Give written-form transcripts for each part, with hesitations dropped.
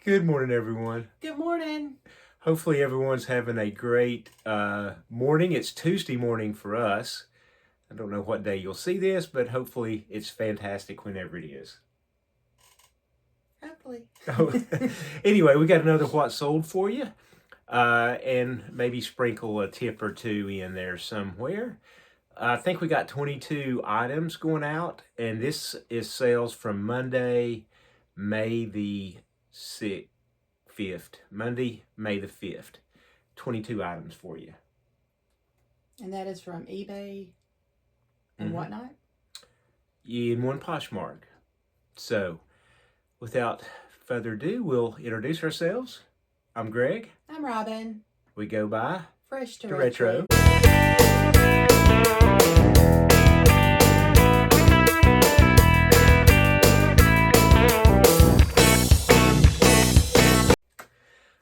Good morning, everyone. Good morning. Hopefully everyone's having a great morning. It's Tuesday morning for us. I don't know what day you'll see this, but hopefully it's fantastic whenever it is. Hopefully. Anyway, we got another What Sold for you. And maybe sprinkle a tip or two in there somewhere. I think we got 22 items going out, and this is sales from Monday, May the 5th. Monday, May the 5th. 22 items for you. And that is from eBay and Whatnot? In one Poshmark. So, without further ado, we'll introduce ourselves. I'm Greg. I'm Robin. We go by Fresh to Retro.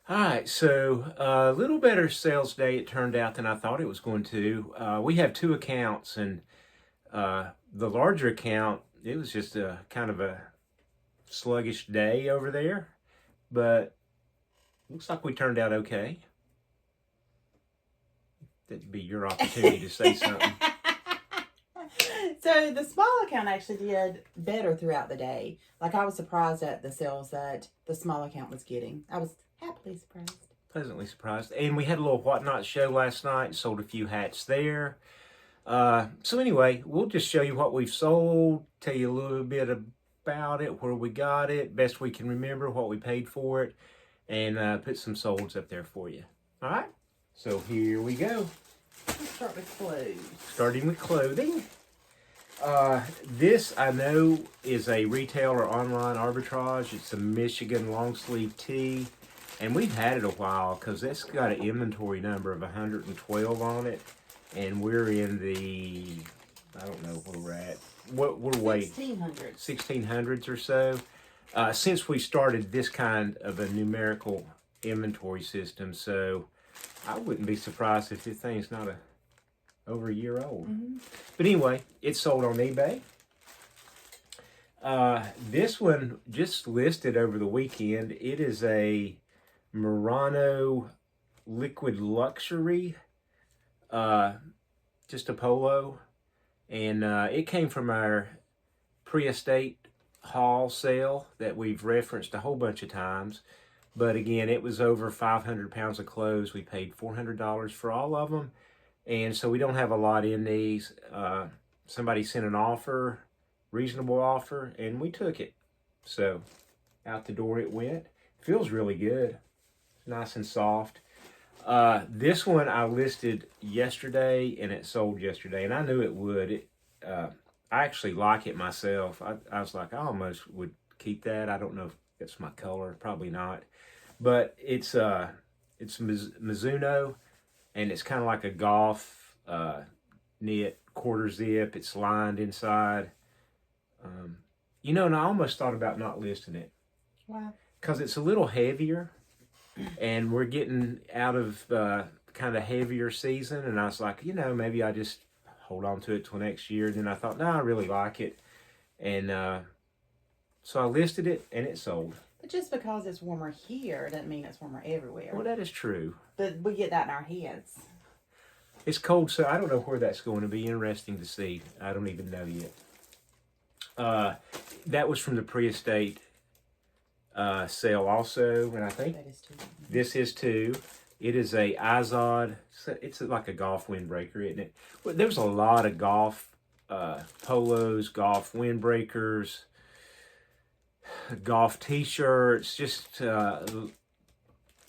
Alright, so a little better sales day it turned out than I thought it was going to. We have two accounts, and the larger account, it was just a kind of a sluggish day over there, but looks like we turned out okay. That'd be your opportunity to say something. So the small account actually did better throughout the day. Like, I was surprised at the sales that the small account was getting. I was happily surprised. Pleasantly surprised. And we had a little Whatnot show last night, sold a few hats there. So anyway, we'll just show you what we've sold, tell you a little bit about it, where we got it, best we can remember, what we paid for it, and put some solds up there for you. All right? So here we go. Let's start with clothes. Starting with clothing. This I know is a retail or online arbitrage. It's a Michigan long sleeve tee. And we've had it a while because it's got an inventory number of 112 on it. And we're in the, I don't know where we're at. We're way 1600s or so. Since we started this kind of a numerical inventory system. So I wouldn't be surprised if this thing's not over a year old. But anyway, it's sold on eBay. This one just listed over the weekend. It is a Murano liquid luxury, just a polo, and it came from our pre-estate haul sale that we've referenced a whole bunch of times. But again, it was over 500 pounds of clothes. We paid $400 for all of them. And so we don't have a lot in these. Somebody sent an offer, reasonable offer, and we took it. So out the door it went. Feels really good. It's nice and soft. This one I listed yesterday, and it sold yesterday, and I knew it would. I actually like it myself. I was like, I almost would keep that. I don't know if it's my color. Probably not. But it's Mizuno. And it's kind of like a golf knit quarter zip. It's lined inside. And I almost thought about not listing it. Wow. Because it's a little heavier. And we're getting out of kind of heavier season. And I was like, maybe I just hold on to it till next year. Then I thought, no, I really like it. And so I listed it, and it sold. But just because it's warmer here doesn't mean it's warmer everywhere. Well, that is true. But we get that in our heads. It's cold, so I don't know where that's going to be. Interesting to see. I don't even know yet. That was from the pre-estate sale also, and I think this is too. It is a Izod. It's like a golf windbreaker, isn't it? Well, there's a lot of golf polos, golf windbreakers, golf t-shirts, just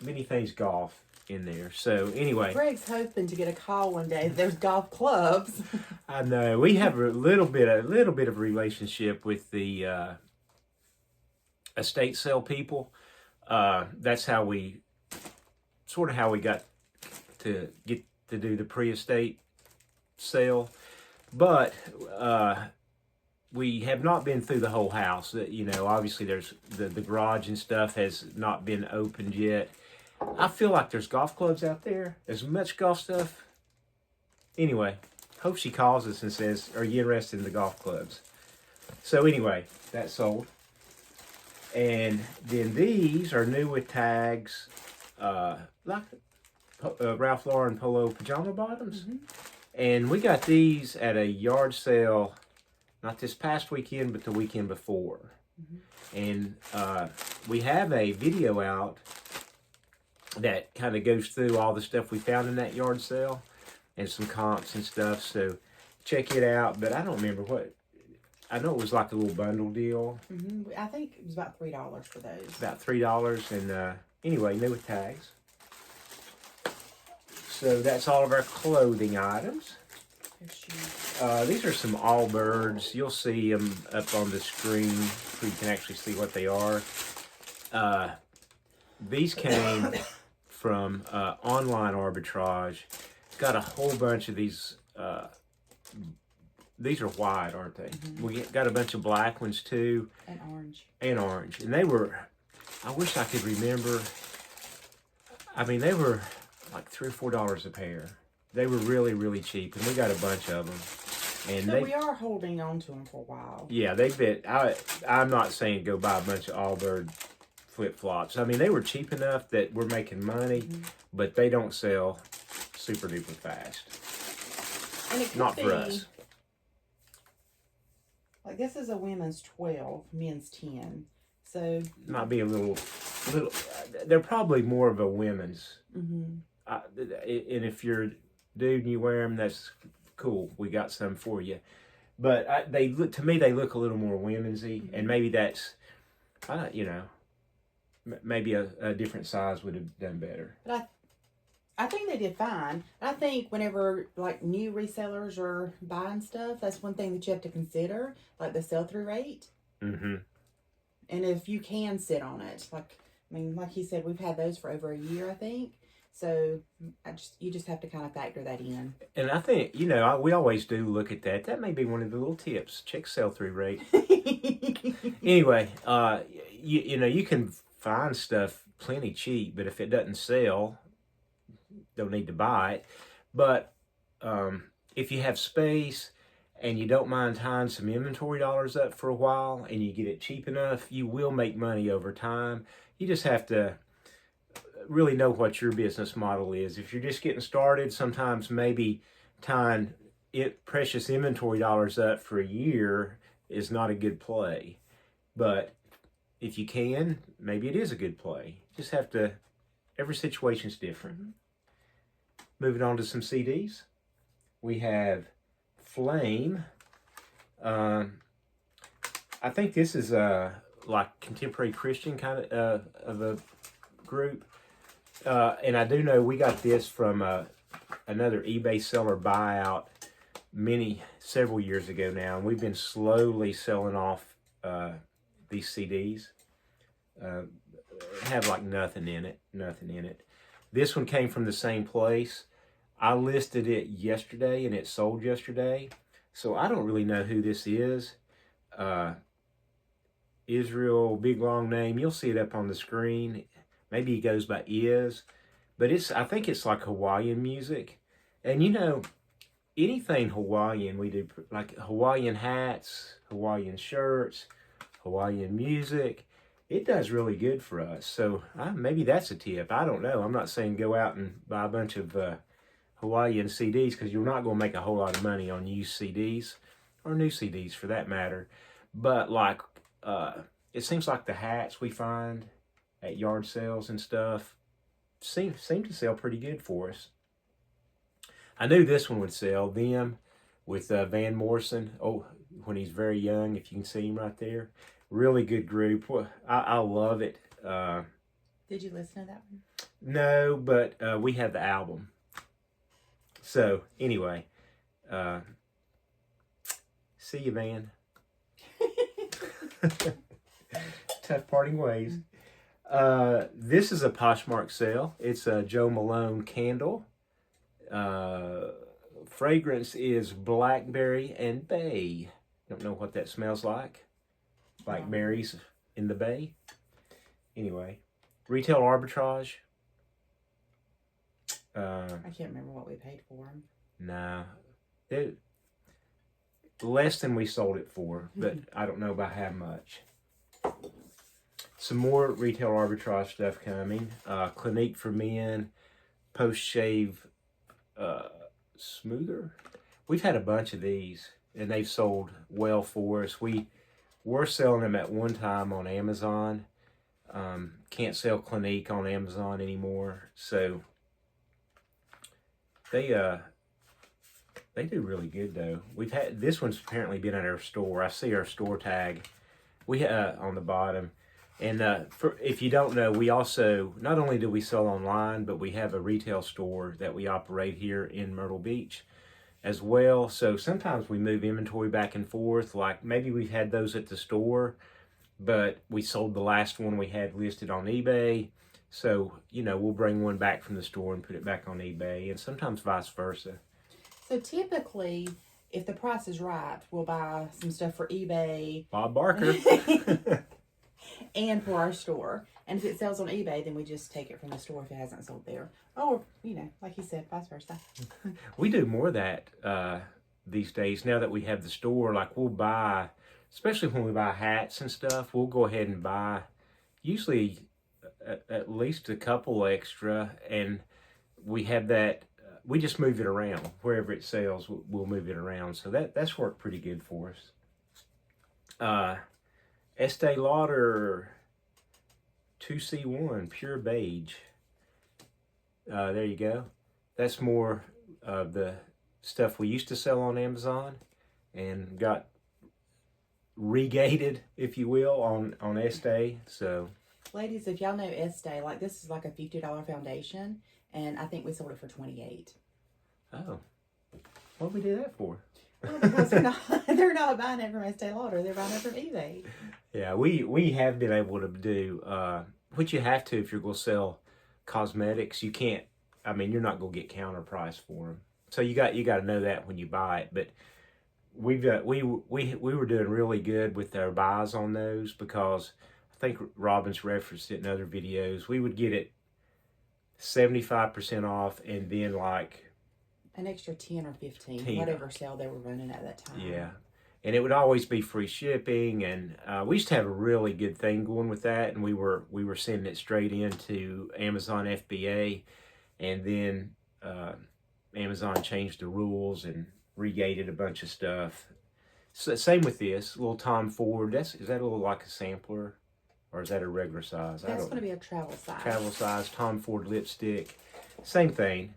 many things golf in there. So anyway, Greg's hoping to get a call one day. There's golf clubs. I know we have a little bit of relationship with the estate sale people. That's how we got to get to do the pre-estate sale, but we have not been through the whole house. Obviously there's the garage and stuff has not been opened yet. I feel like there's golf clubs out there. There's much golf stuff. Anyway, hope she calls us and says, are you interested in the golf clubs? So anyway, that sold. And then these are new with tags, like Ralph Lauren polo pajama bottoms. Mm-hmm. And we got these at a yard sale, not this past weekend, but the weekend before. Mm-hmm. And we have a video out that kind of goes through all the stuff we found in that yard sale and some comps and stuff. So check it out. But I don't remember what. I know it was like a little bundle deal. Mm-hmm. I think it was about $3 for those. About $3. And anyway, new with tags. So that's all of our clothing items. These are some Allbirds. You'll see them up on the screen so you can actually see what they are. These came from online arbitrage. Got a whole bunch of these. These are white, aren't they? Mm-hmm. We got a bunch of black ones too. And orange. And they were, I wish I could remember. I mean, they were like $3 or $4 a pair. They were really, really cheap, and we got a bunch of them. And so we are holding on to them for a while. Yeah, they've been. I'm not saying go buy a bunch of Allbird flip-flops. I mean, they were cheap enough that we're making money, mm-hmm. but they don't sell super duper fast. And it could not be, for us. Like this is a women's 12, men's 10. So might be a little. They're probably more of a women's. Mm-hmm. And if you're a dude and you wear them, that's cool. We got some for you. But they look, to me, they look a little more womensy, mm-hmm. and maybe that's, maybe a different size would have done better. But I think they did fine. I think whenever like new resellers are buying stuff, that's one thing that you have to consider, like the sell-through rate. Mm-hmm. And if you can sit on it, like he said, we've had those for over a year, I think. So you just have to kind of factor that in. And I think, we always do look at that. That may be one of the little tips. Check sell-through rate. Anyway, you can find stuff plenty cheap, but if it doesn't sell, don't need to buy it. But if you have space and you don't mind tying some inventory dollars up for a while and you get it cheap enough, you will make money over time. You just have to really know what your business model is. If you're just getting started, sometimes maybe tying precious inventory dollars up for a year is not a good play. But if you can, maybe it is a good play. Just have to, every situation's different. Mm-hmm. Moving on to some CDs. We have Flame. I think this is like contemporary Christian kind of a group. And I do know we got this from another eBay seller buyout several years ago now, and we've been slowly selling off these CDs. Have like nothing in it. This one came from the same place. I listed it yesterday, and it sold yesterday, so I don't really know who this is. Israel, big long name. You'll see it up on the screen. Maybe he goes by Is, but I think it's like Hawaiian music. And anything Hawaiian we do, like Hawaiian hats, Hawaiian shirts, Hawaiian music, it does really good for us. So maybe that's a tip. I don't know. I'm not saying go out and buy a bunch of Hawaiian CDs, because you're not going to make a whole lot of money on used CDs, or new CDs for that matter. But like, it seems like the hats we find at yard sales and stuff seem to sell pretty good for us. I knew this one would sell. Them with Van Morrison. Oh, when he's very young, if you can see him right there. Really good group. I love it. Did you listen to that one? No, but we have the album. So anyway, see you, Van. Tough parting ways. This is a Poshmark sale. It's a Joe Malone candle. Fragrance is blackberry and bay. Don't know what that smells like. Blackberries in the bay. Anyway, retail arbitrage. I can't remember what we paid for them. Nah, less than we sold it for, but I don't know by how much. some more retail arbitrage stuff coming. Clinique for Men, post-shave smoother. We've had a bunch of these, and they've sold well for us. We were selling them at one time on Amazon. Can't sell Clinique on Amazon anymore, so they do really good though. We've had this one's apparently been at our store. I see our store tag we on the bottom. And if you don't know, we also, not only do we sell online, but we have a retail store that we operate here in Myrtle Beach as well. So sometimes we move inventory back and forth. Like maybe we've had those at the store, but we sold the last one we had listed on eBay. So, we'll bring one back from the store and put it back on eBay, and sometimes vice versa. So typically, if the price is right, we'll buy some stuff for eBay. Bob Barker. And for our store. And if it sells on eBay, then we just take it from the store if it hasn't sold there. Or, like you said, vice versa. We do more of that these days. Now that we have the store, like we'll buy, especially when we buy hats and stuff, we'll go ahead and buy usually at least a couple extra. And we have that, we just move it around. Wherever it sells, we'll move it around. So that's worked pretty good for us. Estee Lauder 2C1 Pure Beige. There you go. That's more of the stuff we used to sell on Amazon and got regated, if you will, on Estee. So, ladies, if y'all know Estee, like this is like a $50 foundation, and I think we sold it for $28. Oh, what did we do that for? Well, because they're not buying it from Estee Lauder, they're buying it from eBay. Yeah, we have been able to do what you have to if you're going to sell cosmetics. You can't. I mean, you're not going to get counter price for them. So you got to know that when you buy it. But we were doing really good with our buys on those, because I think Robin's referenced it in other videos. We would get it 75% off, and then like an extra 10 or 15, 10. Whatever sale they were running at that time. Yeah. And it would always be free shipping, and we used to have a really good thing going with that, and we were sending it straight into Amazon FBA, and then Amazon changed the rules and regated a bunch of stuff. So same with this little Tom Ford. Is that a little like a sampler, or is that a regular size? That's going to be a travel size. Travel size Tom Ford lipstick, same thing.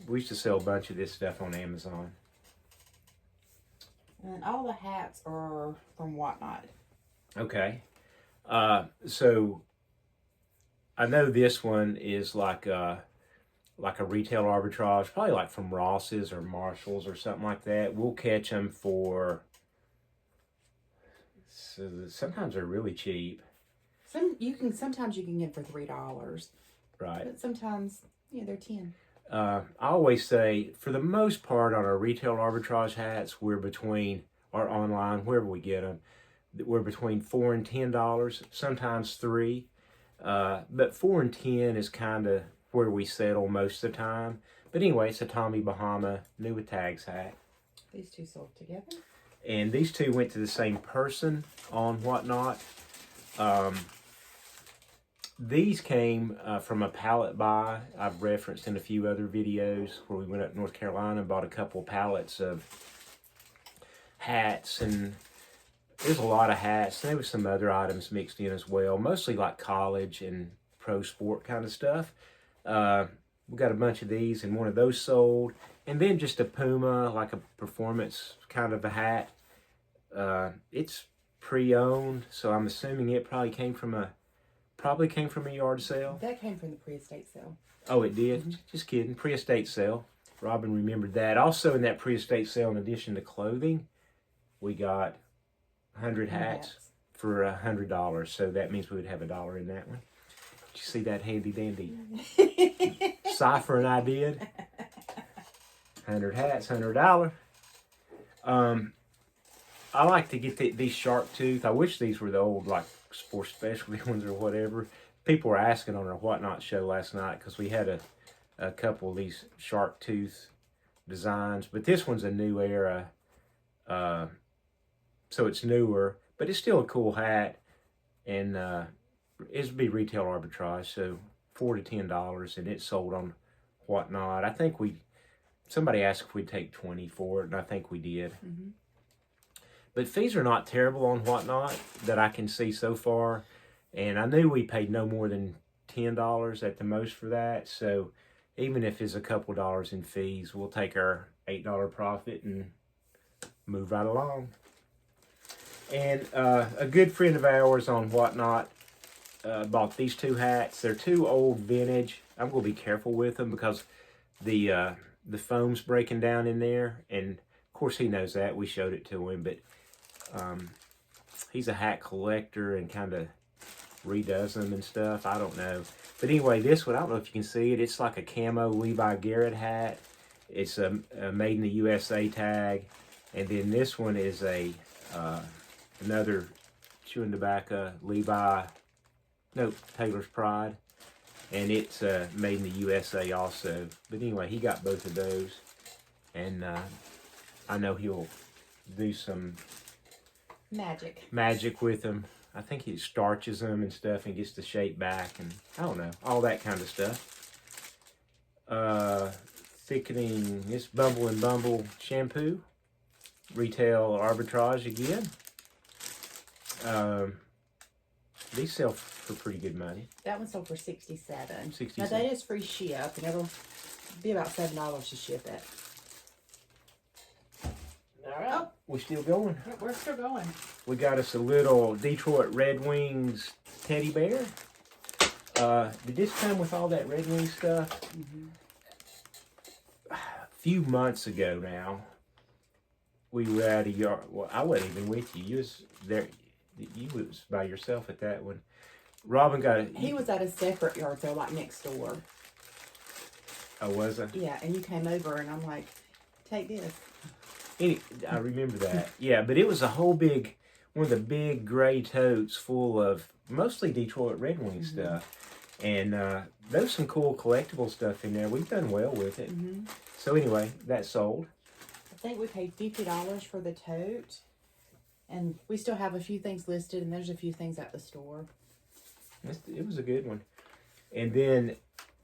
We used to sell a bunch of this stuff on Amazon. And all the hats are from Whatnot. Okay. So I know this one is like a retail arbitrage, probably like from Ross's or Marshall's or something like that. We'll catch them for, so sometimes they're really cheap. Sometimes you can get for $3. Right. But sometimes, they're 10. I always say, for the most part, on our retail arbitrage hats, we're between, or online, wherever we get them, we're between $4 and $10, sometimes $3. But $4 and $10 is kind of where we settle most of the time. But anyway, it's a Tommy Bahama new with tags hat. These two sold together. And these two went to the same person on Whatnot. These came from a pallet buy I've referenced in a few other videos, where we went up to North Carolina and bought a couple pallets of hats, and there's a lot of hats. There was some other items mixed in as well, mostly like college and pro sport kind of stuff. We got a bunch of these, and one of those sold. And then just a Puma, like a performance kind of a hat. It's pre-owned, so I'm assuming it probably came from a yard sale. That came from the pre-estate sale. Oh, it did? Mm-hmm. Just kidding. Pre-estate sale. Robin remembered that. Also in that pre-estate sale, in addition to clothing, we got 100 hats for $100. So that means we would have $1 in that one. Did you see that handy dandy ciphering I did? 100 hats, $100. I like to get these shark tooth. I wish these were the old like sports specialty ones or whatever. People were asking on our Whatnot show last night, because we had a couple of these shark tooth designs, but this one's a new era, so it's newer, but it's still a cool hat. and it would be retail arbitrage, so $4 to $10, and it sold on Whatnot. I think somebody asked if we'd take 20 for it, and I think we did. Mm-hmm. But fees are not terrible on Whatnot that I can see so far, and I knew we paid no more than $10 at the most for that, so even if it's a couple dollars in fees, we'll take our $8 profit and move right along. And a good friend of ours on Whatnot bought these two hats. They're too old vintage. I'm going to be careful with them because the foam's breaking down in there. And, of course, he knows that. We showed it to him. But he's a hat collector and kind of redoes them and stuff. I don't know. But anyway, this one, I don't know if you can see it. It's like a camo Levi Garrett hat. It's a made in the USA tag. And then this one is another chewing tobacco Levi, no, Taylor's Pride. And it's made in the USA also. But anyway, he got both of those. And I know he'll do some magic with them. I think he starches them and stuff and gets the shape back. And I don't know, all that kind of stuff. Thickening, this Bumble and Bumble shampoo. Retail arbitrage again. These sell for pretty good money. That one sold for $67. $67. Now that is free ship, and it'll be about $7 to ship it. All right. Oh, we're still going. We're still going. We got us a little Detroit Red Wings teddy bear. Did this come with all that Red Wings stuff? Mm-hmm. A few months ago now, we were at a yard. Well, I wasn't even with you. You was there. You was by yourself at that one. Robin got He was at a separate yard sale, like next door. Oh, was I? Yeah, and you came over, and I'm like, take this. I remember that. Yeah, but it was a whole big, one of the big gray totes full of mostly Detroit Red Wing stuff. And there's some cool collectible stuff in there. We've done well with it. Mm-hmm. So anyway, that sold. I think we paid $50 for the tote. And we still have a few things listed, and there's a few things at the store. It was a good one. And then,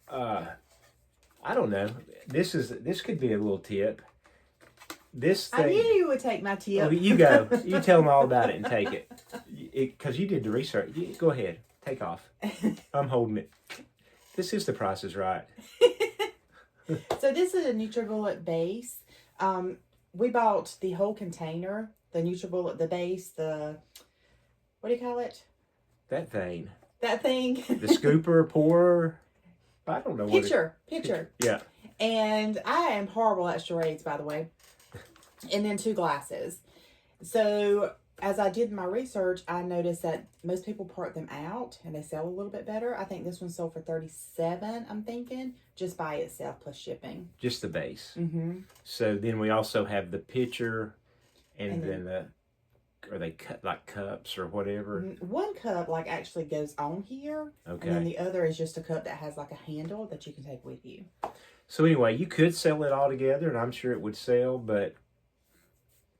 I don't know. This could be a little tip. This thing. I knew you would take my tip. Oh, you go. You tell them all about it and take it. Because you did the research. Go ahead. Take off. I'm holding it. This is The Price is Right. So this is a NutriBullet base. We bought the whole container. The NutriBullet, the base, what do you call it? That thing. That thing. The scooper, pourer. I don't know what Pitcher. Yeah. And I am horrible at charades, by the way. And then 2 glasses. So as I did my research, I noticed that most people part them out and they sell a little bit better. I think this one sold for $37, I'm thinking, just by itself plus shipping. Just the base. Mm-hmm. So then we also have the pitcher and then are they cut like cups or whatever? One cup like actually goes on here. Okay. And then the other is just a cup that has like a handle that you can take with you. So anyway, you could sell it all together, and I'm sure it would sell, but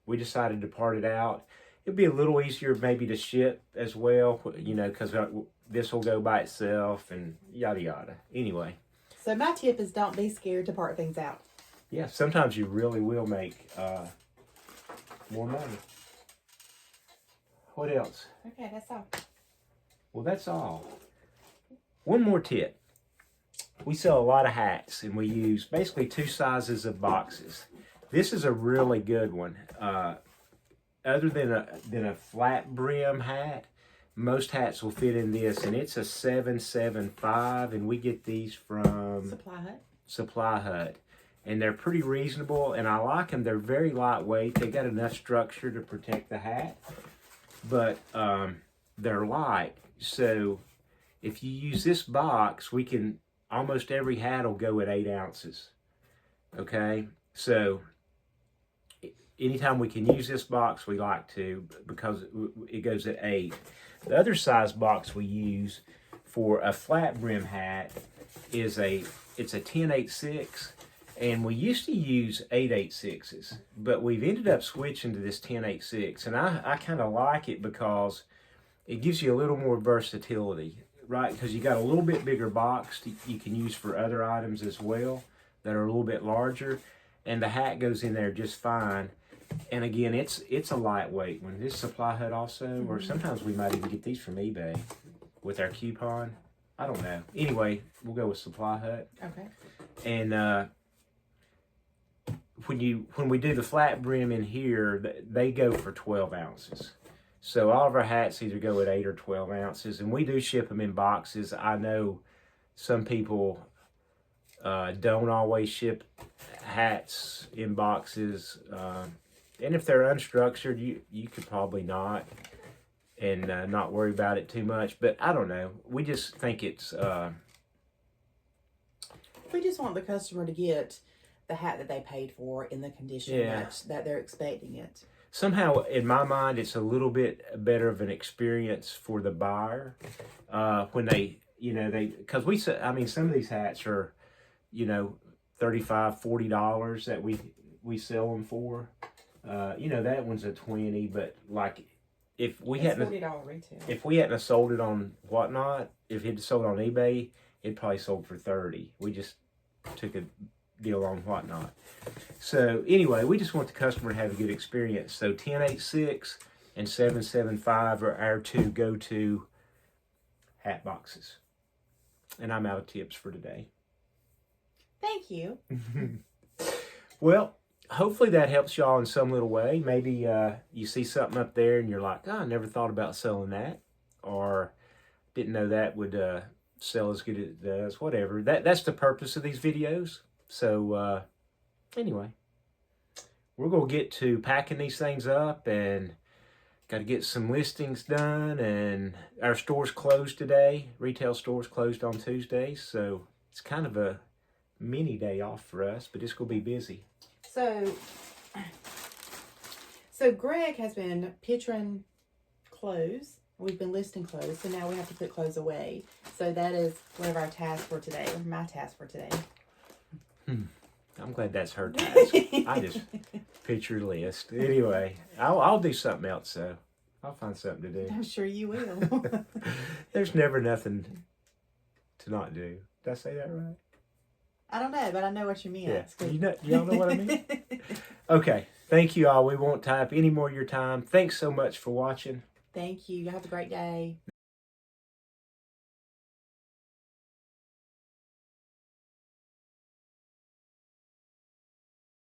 we decided to part it out. It'd be a little easier maybe to ship as well, you know, because this will go by itself and yada yada. Anyway. So my tip is don't be scared to part things out. Yeah, sometimes you really will make more money. What else? Okay, that's all. Well, that's all. One more tip. We sell a lot of hats, and we use basically 2 sizes of boxes. This is a really good one. Other than a flat brim hat, most hats will fit in this, and it's a 775, and we get these from Supply Hut. And they're pretty reasonable, and I like them. They're very lightweight. They got enough structure to protect the hat, but they're light. So if you use this box, almost every hat will go at 8 ounces. Okay, so anytime we can use this box, we like to, because it goes at 8. The other size box we use for a flat brim hat is it's a 10/8/6. And we used to use 8/8/6s, but we've ended up switching to this 10/8/6. And I kind of like it because it gives you a little more versatility, right? Because you got a little bit bigger box you can use for other items as well that are a little bit larger, and the hat goes in there just fine. And again, it's a lightweight one. This Supply Hut also, or sometimes we might even get these from eBay with our coupon. I don't know. Anyway, we'll go with Supply Hut. Okay. And when we do the flat brim in here, they go for 12 ounces. So all of our hats either go at 8 or 12 ounces, and we do ship them in boxes. I know some people don't always ship hats in boxes, and if they're unstructured, you could probably not, and not worry about it too much. But I don't know. We just think it's. We just want the customer to get the hat that they paid for in the condition that they're expecting it. Somehow, in my mind, it's a little bit better of an experience for the buyer when because some of these hats are, $35, $40 that we sell them for. That one's a $20, but like if we hadn't $40 retail. If we hadn't sold it on Whatnot, if it had sold on eBay, it probably sold for $30. We just took a deal on Whatnot. So anyway, we just want the customer to have a good experience. So 1086 and 775 are our two go-to hat boxes. And I'm out of tips for today. Thank you. Well, hopefully that helps y'all in some little way. Maybe you see something up there and you're like, oh, I never thought about selling that, or didn't know that would sell as good as it does. Whatever. That's the purpose of these videos. So anyway, we're going to get to packing these things up and got to get some listings done. And our store's closed today. Retail store's closed on Tuesdays. So it's kind of a mini day off for us, but it's going to be busy. So Greg has been picturing clothes. We've been listing clothes, so now we have to put clothes away. So that is one of our tasks for today, or my task for today. I'm glad that's her task. I just picture list. Anyway, I'll do something else, so I'll find something to do. I'm sure you will. There's never nothing to not do. Did I say that right? I don't know, but I know what you mean. Yeah. Y'all know what I mean? Okay. Thank you all. We won't tie up any more of your time. Thanks so much for watching. Thank you. You have a great day.